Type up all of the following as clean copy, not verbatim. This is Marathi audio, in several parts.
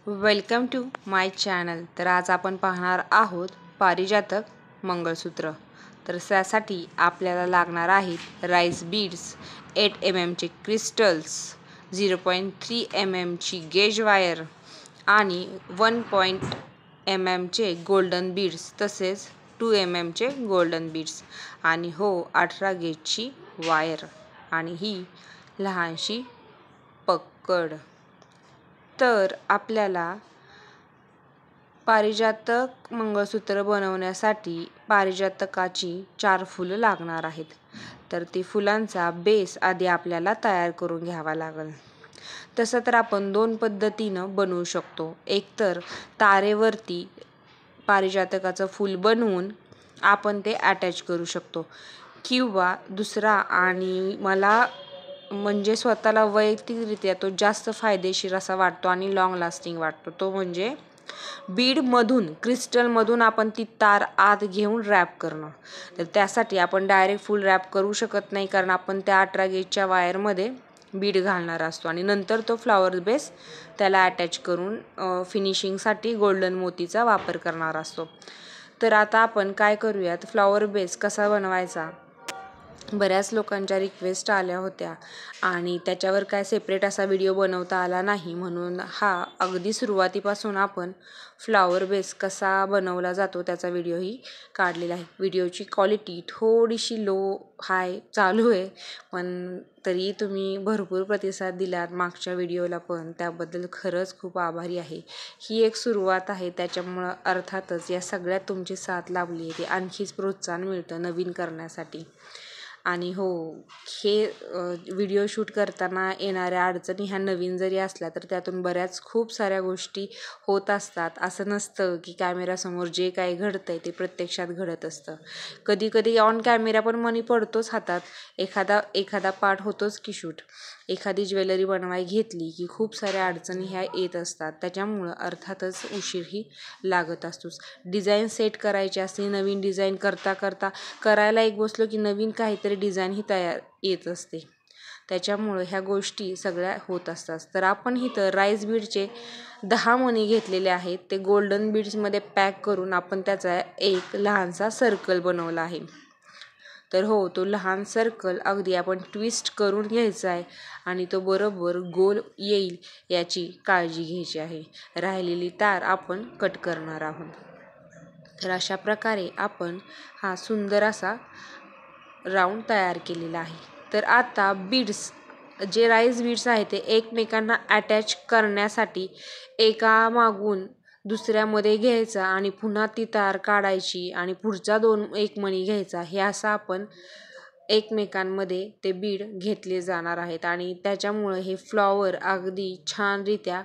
Welcome to my channel. तर आज आपण पाहणार आहोत पारिजातक मंगळसूत्र। तर त्यासाठी आपल्याला लागणार आहेत राईस बीड्स, 8 mm चे क्रिस्टल्स, 0.3 mm ची गेज वायर आणि 1 mm चे गोल्डन बीड्स, तसेच 2 mm चे गोल्डन बीड्स आणि 18 गेजची वायर आणि ही लहानशी पकड। तर आपल्याला पारिजातक मंगळसूत्र बनवण्यासाठी पारिजातकाची 4 फुलं लागणार आहेत। तर ती फुलांचा बेस आधी आपल्याला तयार करून घ्यावा लागेल। तसं तर आपण 2 पद्धतीनं बनवू शकतो। एक तर तारेवरती पारिजातकाचं फूल बनवून आपण ते अटॅच करू शकतो, किंवा दुसरा आणि मला म्हणजे स्वतःला वैयक्तिकरित्या तो जास्त फायदेशीर असा वाटतो आणि लॉंग लास्टिंग वाटतो, तो म्हणजे बीडमधून क्रिस्टलमधून आपण ती तार आत घेऊन रॅप करणं। तर त्यासाठी आपण डायरेक्ट फुल रॅप करू शकत नाही, कारण आपण त्या 18 गेजच्या वायरमध्ये बीड घालणार असतो आणि नंतर तो फ्लॉवर बेस त्याला अटॅच करून फिनिशिंगसाठी गोल्डन मोतीचा वापर करणार असतो। तर आता आपण काय करूयात, फ्लॉवर बेस कसा बनवायचा, बऱ्याच लोकांच्या रिक्वेस्ट आल्या होत्या आणि त्याच्यावर काय सेपरेट असा व्हिडिओ बनवता आला नाही, म्हणून हा अगदी सुरुवातीपासून आपण फ्लॉवर बेस कसा बनवला जातो त्याचा व्हिडिओही काढलेला आहे। व्हिडिओची क्वालिटी थोडीशी लो हाय चालू आहे, पण तरी तुम्ही भरपूर प्रतिसाद दिलात मागच्या व्हिडिओला पण, त्याबद्दल खरंच खूप आभारी आहे। ही एक सुरुवात आहे, त्याच्यामुळं अर्थातच या सगळ्यात तुमची साथ लाभली आहे, ते आणखीच प्रोत्साहन मिळतं नवीन करण्यासाठी। आणि हे व्हिडिओ शूट करताना येणाऱ्या अडचणी ह्या नवीन जरी असल्या तर त्यातून बऱ्याच खूप साऱ्या गोष्टी होत असतात। असं नसतं की कॅमेरासमोर जे काही घडतंय ते प्रत्यक्षात घडत असतं। कधी कधी ऑन कॅमेरा पण मनी पडतोच हातात, एखादा पार्ट होतोच की शूट। एखादी ज्वेलरी बनवाय घेतली की खूप साऱ्या अडचणी ह्या येत असतात, त्याच्यामुळं अर्थातच उशीरही लागत असतोच। डिझाईन सेट करायची असते, नवीन डिझाईन करता करायला एक बसलो की नवीन काहीतरी डिझाईन ही तयार येत असते, त्याच्यामुळं ह्या गोष्टी सगळ्या होत असतात। तर आपण इथं राईस बीडचे 10 मणी घेतलेले आहेत, ते गोल्डन बीड्समध्ये पॅक करून आपण त्याचा एक लहानसा सर्कल बनवला आहे। तर तो लहान सर्कल अगदी आपण ट्विस्ट करून घ्यायचा आहे आणि तो बरोबर गोल येईल याची काळजी घ्यायची आहे। राहिलेली तार आपण कट करणार आहोत। तर अशा प्रकारे आपण हा सुंदर असा राऊंड तयार केलेला आहे। तर आता बीड्स, जे राईस बीड्स आहेत ते एकमेकांना अटॅच करण्यासाठी एका मागून दुसऱ्यामध्ये घ्यायचा आणि पुन्हा ती तार काढायची आणि पुढचा 1 मणी घ्यायचा, हे असं आपण एकमेकांमध्ये ते बीड घेतले जाणार आहेत आणि त्याच्यामुळे हे फ्लॉवर अगदी छानरित्या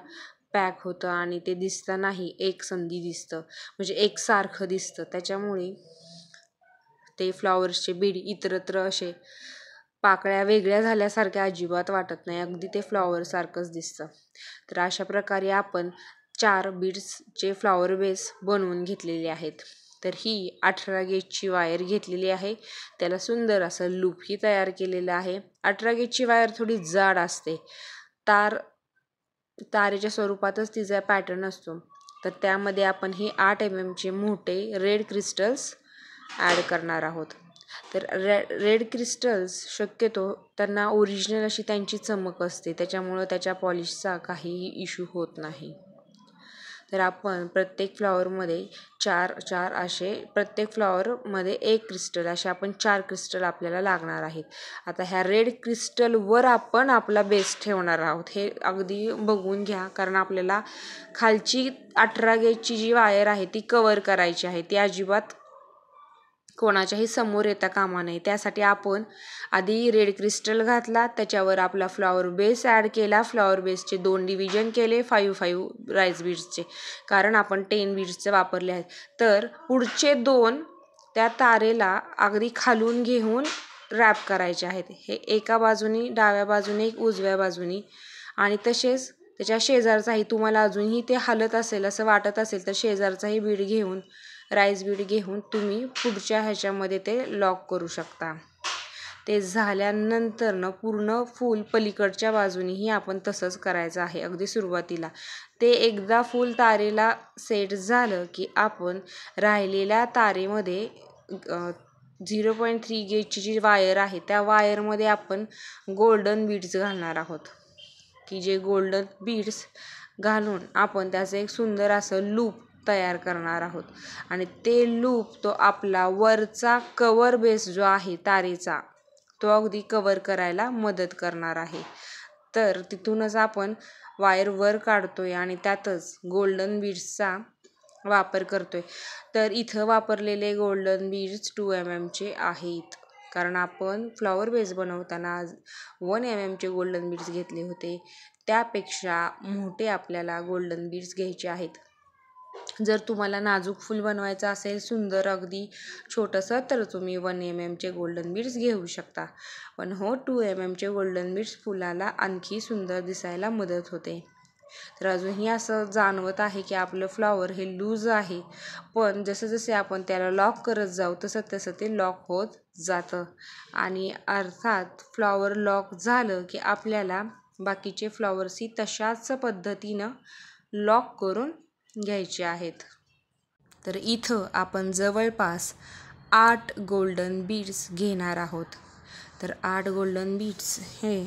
पॅक होतं आणि ते दिसतानाही एकसंधी दिसतं, म्हणजे एकसारखं दिसतं। त्याच्यामुळे ते फ्लॉवर्सचे बीड इतरत्र असे पाकळ्या वेगळ्या झाल्यासारख्या अजिबात वाटत नाही, अगदी ते फ्लॉवर सारखंच दिसतं। तर अशा प्रकारे आपण 4 बीड्सचे फ्लॉवर बेस बनवून घेतलेले आहेत। तर ही 18 गेजची वायर घेतलेली आहे, त्याला सुंदर असं लूपही तयार केलेलं आहे। 18 गेजची वायर थोडी जाड असते, तारेच्या स्वरूपातच तिचा पॅटर्न असतो। तर त्यामध्ये आपण हे 8 mm चे मोठे रेड क्रिस्टल्स ॲड करणार आहोत। तर रेड क्रिस्टल्स शक्यतो त्यांना ओरिजिनल अशी त्यांची चमक असते, त्याच्यामुळं त्याच्या पॉलिशचा काहीही इश्यू होत नाही। तर आपण प्रत्येक फ्लॉवरमध्ये 4 असे, प्रत्येक फ्लॉवरमध्ये 1 क्रिस्टल, असे आपण 4 क्रिस्टल आपल्याला लागणार आहेत। आता ह्या रेड क्रिस्टलवर आपण आपला बेस ठेवणार आहोत, हे अगदी बघून घ्या, कारण आपल्याला खालची 18 गेजची जी वायर आहे ती कव्हर करायची आहे, ती अजिबात कोणाच्याही समोर येता कामा नये। त्यासाठी आपण आधी रेड क्रिस्टल घातला, त्याच्यावर आपला फ्लॉवर बेस ॲड केला, फ्लॉवर बेसचे 2 डिव्हिजन केले 5 राईस बीड्सचे, कारण आपण 10 बीड्सचे वापरले आहेत। तर पुढचे 2 त्या तारेला अगदी खालून घेऊन रॅप करायचे आहेत, हे एका बाजूनी, डाव्या बाजूने एक, उजव्या बाजूनी, आणि तसेच त्याच्या शेजारचाही, तुम्हाला अजूनही ते हलत असेल असं वाटत असेल तर शेजारचाही बीड घेऊन, राईस बीड घेऊन तुम्ही पुढच्या ह्याच्यामध्ये ते लॉक करू शकता। ते झाल्यानंतर पूर्ण फूल पलीकडच्या बाजूनीही आपण तसंच करायचं आहे, अगदी सुरुवातीला। ते एकदा फूल तारेला सेट झालं की आपण राहिलेल्या तारेमध्ये 0.3 गेजची जी वायर आहे त्या वायरमध्ये आपण गोल्डन बीड्स घालणार आहोत, की जे गोल्डन बीड्स घालून आपण त्याचं एक सुंदर असं लूप तयार करणार आहोत. आणि ते लूप तो आपला वरचा कवर बेस जो आहे तारेचा तो अगदी कवर करायला मदत करणार आहे. तर तिथूनच आपण वायर वर काढतोय आणि त्यातच गोल्डन बीड्सचा वापर करतोय. तर इथं वापरलेले गोल्डन बीड्स 2 mm चे आहेत, कारण आपण फ्लॉवर बेस बनवताना 1 mm चे गोल्डन बीड्स घेतले होते. त्यापेक्षा मोठे आपल्याला गोल्डन बीड्स घ्यायचे आहेत. जर तुम्हाला नाजूक फूल बनवायचं असेल, सुंदर अगदी छोटंसं, तर तुम्ही 1 mm चे गोल्डन बीड्स घेऊ शकता. पण हो, 2 mm चे गोल्डन बीड्स फुलाला आणखी सुंदर दिसायला मदत होते. तर अजूनही असं जाणवत आहे की आपलं फ्लॉवर हे लूज आहे, पण जसं जसे आपण त्याला लॉक करत जाऊ तसं तसं ते लॉक होत जातं. आणि अर्थात फ्लॉवर लॉक झालं की आपल्याला बाकीचे फ्लॉवर्सही तशाच पद्धतीनं लॉक करून घ्यायचे आहेत. तर इथं आपण जवळपास 8 गोल्डन बीड्स घेणार आहोत. तर 8 गोल्डन बीड्स हे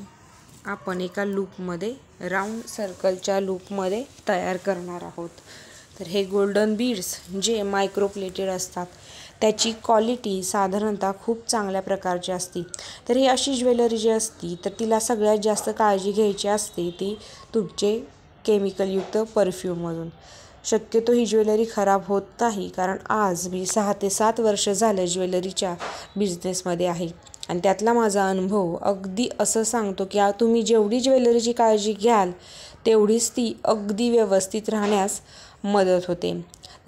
आपण एका लूपमध्ये, राऊंड सर्कलच्या लूपमध्ये तयार करणार आहोत. तर हे गोल्डन बीड्स जे मायक्रोप्लेटेड असतात त्याची क्वालिटी साधारणतः खूप चांगल्या प्रकारची असते. तर ही अशी ज्वेलरी जी असती तर तिला सगळ्यात जास्त काळजी घ्यायची असते ती तुमचे केमिकलयुक्त परफ्यूममधून. शक्यतो ही ज्वेलरी खराब होत नाही, कारण आज मी 6 ते 7 वर्ष झालं ज्वेलरीच्या बिझनेसमध्ये आहे आणि त्यातला माझा अनुभव अगदी असं सांगतो की तुम्ही जेवढी ज्वेलरीची काळजी घ्याल तेवढीच ती अगदी व्यवस्थित राहण्यास मदत होते.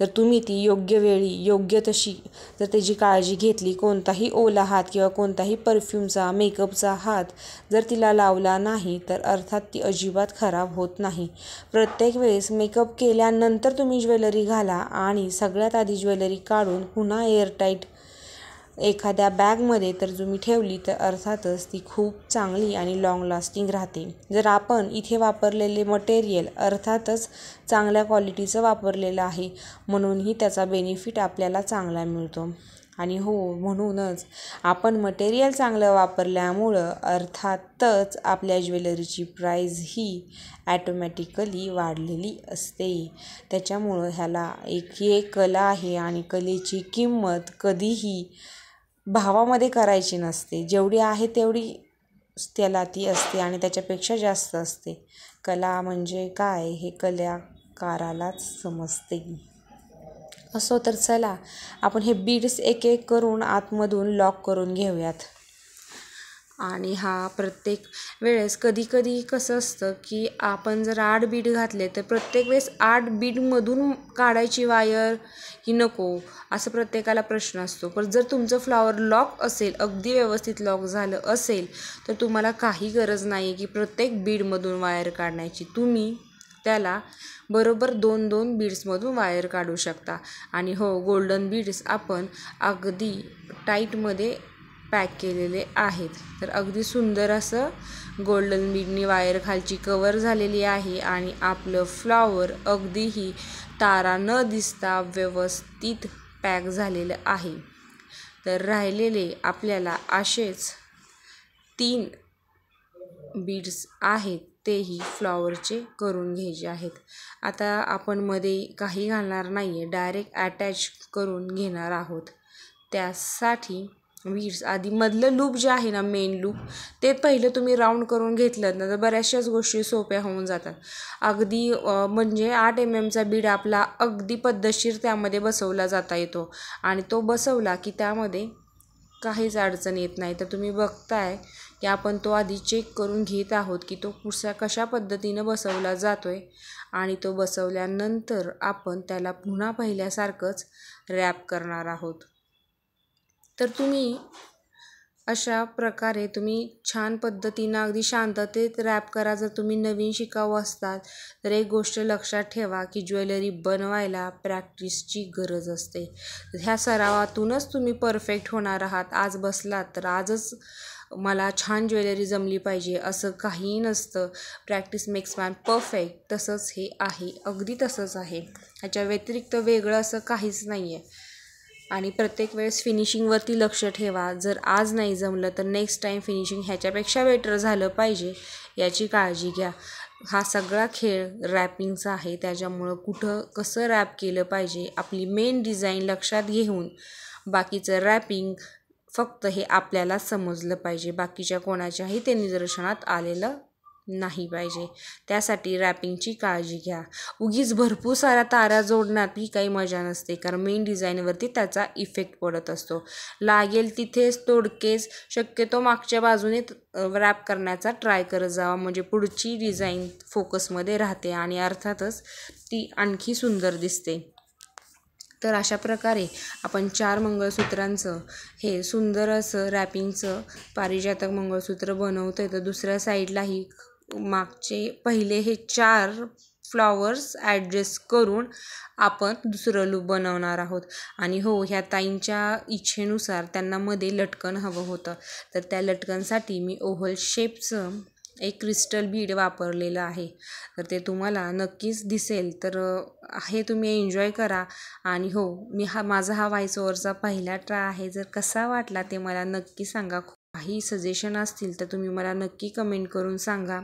जर तुम्ही ती योग्य वेळी योग्य तशी जर त्याची काळजी घेतली, कोणताही ओला हात किंवा कोणताही परफ्यूमचा मेकअपचा हात जर तिला लावला नाही तर अर्थात ती अजिबात खराब होत नाही. प्रत्येक वेळेस मेकअप केल्यानंतर तुम्ही ज्वेलरी घाला आणि सगळ्यात आधी ज्वेलरी काढून पुन्हा एअरटाईट एखाद्या बॅगमध्ये तर तुम्ही ठेवली तर अर्थातच ती खूप चांगली आणि लॉंग लास्टिंग राहते. जर आपण इथे वापरलेले मटेरियल अर्थातच चांगल्या क्वालिटीचं वापरलेलं आहे, म्हणूनही त्याचा बेनिफिट आपल्याला चांगला मिळतो. आणि हो, म्हणूनच आपण मटेरियल चांगलं वापरल्यामुळं अर्थातच आपल्या ज्वेलरीची प्राईज ही ॲटोमॅटिकली वाढलेली असते. त्याच्यामुळं ह्याला एक कला आहे आणि कलेची किंमत कधीही भावामध्ये करायची नसते. जेवढी आहे तेवढी त्याला ती असते आणि त्याच्यापेक्षा जास्त असते. कला म्हणजे काय हे कलाकारालाच समजते. असो, तर चला आपण हे बीड्स एक एक करून आतमधून लॉक करून घेऊयात. आणि हा प्रत्येक वेळेस कधी कसं असतं की आपण जर 8 बीड घातले तर प्रत्येक वेळेस 8 बीडमधून काढायची वायर की नको, असं प्रत्येकाला प्रश्न असतो. पण जर तुमचं फ्लॉवर लॉक असेल, अगदी व्यवस्थित लॉक झालं असेल, तर तुम्हाला काही गरज नाही की प्रत्येक बीडमधून वायर काढण्याची. तुम्ही त्याला बरोबर 2-2 बीड्समधून वायर काढू शकता. आणि हो, गोल्डन बीड्स आपण अगदी टाईटमध्ये पॅक केलेले आहेत. तर अगदी सुंदर असं गोल्डन बीडनी वायर खालची कवर झालेली आहे आणि आपलं फ्लॉवर अगदीही तारा न दिसता व्यवस्थित पॅक झालेलं आहे. तर राहिलेले आपल्याला असेच 3 बीड्स आहेत तेही फ्लॉवरचे करून घ्यायचे आहेत. आता आपण मध्ये काही घालणार नाही आहे, डायरेक्ट अटॅच करून घेणार आहोत. त्यासाठी बीड्स आधी मधलं लूप जे आहे ना, मेन लूप, ते पहिलं तुम्ही राऊंड करून घेतलं ना तर बऱ्याचशाच गोष्टी सोप्या होऊन जातात. अगदी म्हणजे 8 mm चा बीड आपला अगदी पद्धतशीर त्यामध्ये बसवला जाता येतो आणि तो बसवला की त्यामध्ये काहीच अडचण येत नाही. तर तुम्ही बघताय की आपण तो आधी चेक करून घेत आहोत की तो कशा पद्धतीनं बसवला जातोय आणि तो बसवल्यानंतर आपण त्याला पुन्हा पहिल्यासारखंच रॅप करणार आहोत. तर तुम्ही अशा प्रकारे तुम्ही छान पद्धतीनं अगदी शांततेत रॅप करा. जर तुम्ही नवीन शिकाऊ असतात तर एक गोष्ट लक्षात ठेवा की ज्वेलरी बनवायला प्रॅक्टिसची गरज असते. ह्या सरावातूनच तुम्ही परफेक्ट होणार आहात. आज बसलात तर आजच मला छान ज्वेलरी जमली पाहिजे असं काहीही नसतं. प्रॅक्टिस मेक्स मॅन परफेक्ट तसंच हे आहे, अगदी तसंच आहे. ह्याच्या व्यतिरिक्त वेगळं असं काहीच नाही आहे. आणि प्रत्येक वेळेस फिनिशिंगवरती लक्ष ठेवा. जर आज नाही जमलं तर नेक्स्ट टाईम फिनिशिंग ह्याच्यापेक्षा बेटर झालं पाहिजे याची काळजी घ्या. हा सगळा खेळ रॅपिंगचा आहे, त्याच्यामुळं कुठं कसं रॅप केलं पाहिजे आपली मेन डिझाईन लक्षात घेऊन बाकीचं रॅपिंग फक्त हे आपल्याला समजलं पाहिजे, बाकीच्या कोणाच्याही ते निदर्शनात आलेलं नाही पाहिजे. त्यासाठी रॅपिंगची काळजी घ्या. उगीच भरपूर साऱ्या तारा जोडण्यात ही काही मजा नसते, कारण मेन डिझाईनवरती त्याचा इफेक्ट पडत असतो. लागेल तिथेच तोडकेच शक्यतो मागच्या बाजूने रॅप करण्याचा ट्राय करत जावा, म्हणजे पुढची डिझाईन फोकसमध्ये राहते आणि अर्थातच ती आणखी सुंदर दिसते. तर अशा प्रकारे आपण 4 मंगळसूत्रांचं हे सुंदर असं रॅपिंगचं पारिजातक मंगळसूत्र बनवतो आहे. तर दुसऱ्या साईडलाही मागचे पहिले हे 4 फ्लॉवर्स ॲडजस्ट करून आपण दुसरं लूप बनवणार आहोत. आणि हो, ह्या ताईंच्या इच्छेनुसार त्यांना मध्ये लटकन हवं होतं, तर त्या लटकनसाठी मी ओव्हल शेपचं एक क्रिस्टल बीड वापरलेलं आहे. तर ते तुम्हाला नक्कीच दिसेल, तर हे तुम्ही एन्जॉय करा. आणि हो, माझा हा व्हॉइस ओव्हरचा पहिला ट्राय आहे. जर कसा वाटला ते मला नक्की सांगा. काही सजेशन असतील तर तुम्ही मला नक्की कमेंट करून सांगा.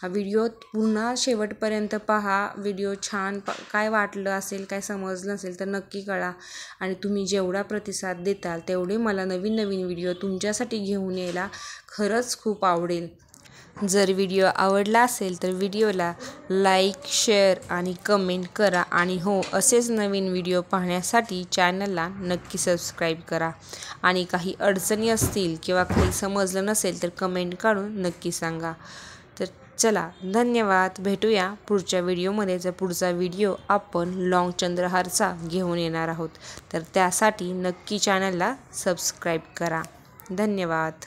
हा व्हिडिओ पुन्हा शेवटपर्यंत पहा. व्हिडिओ छान काय वाटलं असेल, काय समजलं असेल तर नक्की कळा. आणि तुम्ही जेवढा प्रतिसाद देताल तेवढे मला नवीन नवीन व्हिडिओ तुमच्यासाठी घेऊन यायला खरंच खूप आवडेल. जर व्हिडिओ आवडला असेल तर व्हिडिओला लाईक, शेअर आणि कमेंट करा. आणि हो, असेच नवीन व्हिडिओ पाहण्यासाठी चॅनलला नक्की सबस्क्राईब करा. आणि काही अडचणी असतील किंवा काही समजलं नसेल तर कमेंट काढून नक्की सांगा. तर चला, धन्यवाद. भेटूया पुढच्या व्हिडिओमध्ये. जर पुढचा व्हिडिओ आपण लॉंग चंद्रहारचा घेऊन येणार आहोत, तर त्यासाठी नक्की चॅनलला सबस्क्राईब करा. धन्यवाद.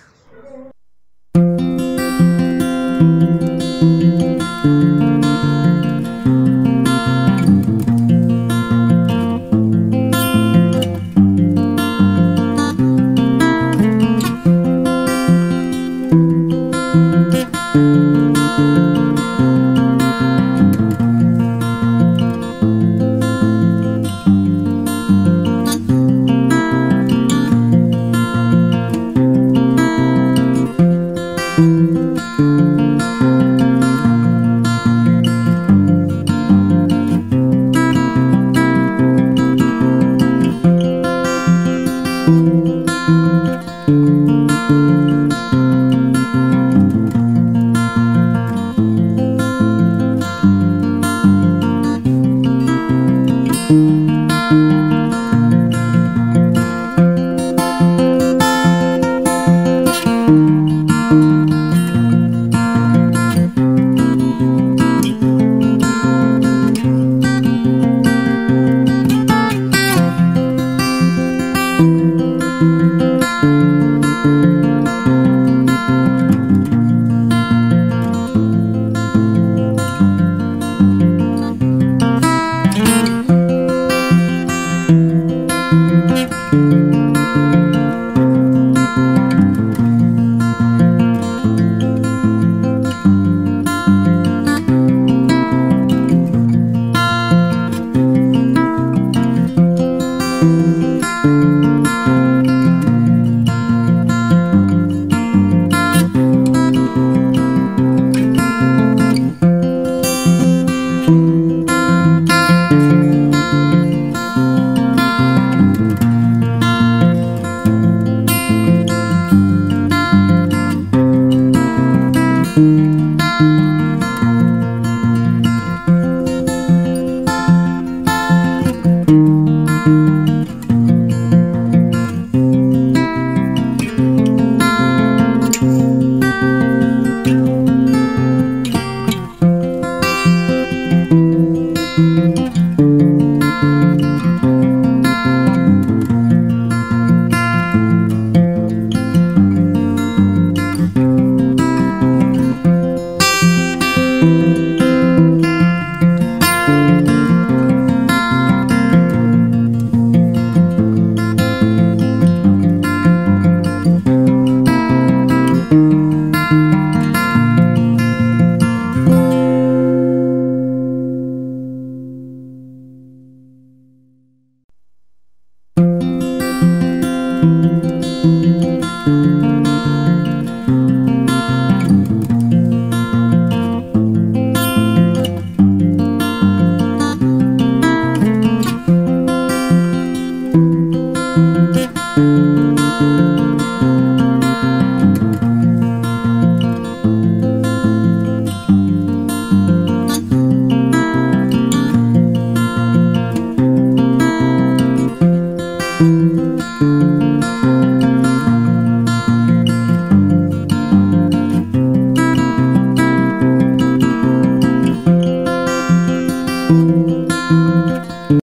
धन्यवाद.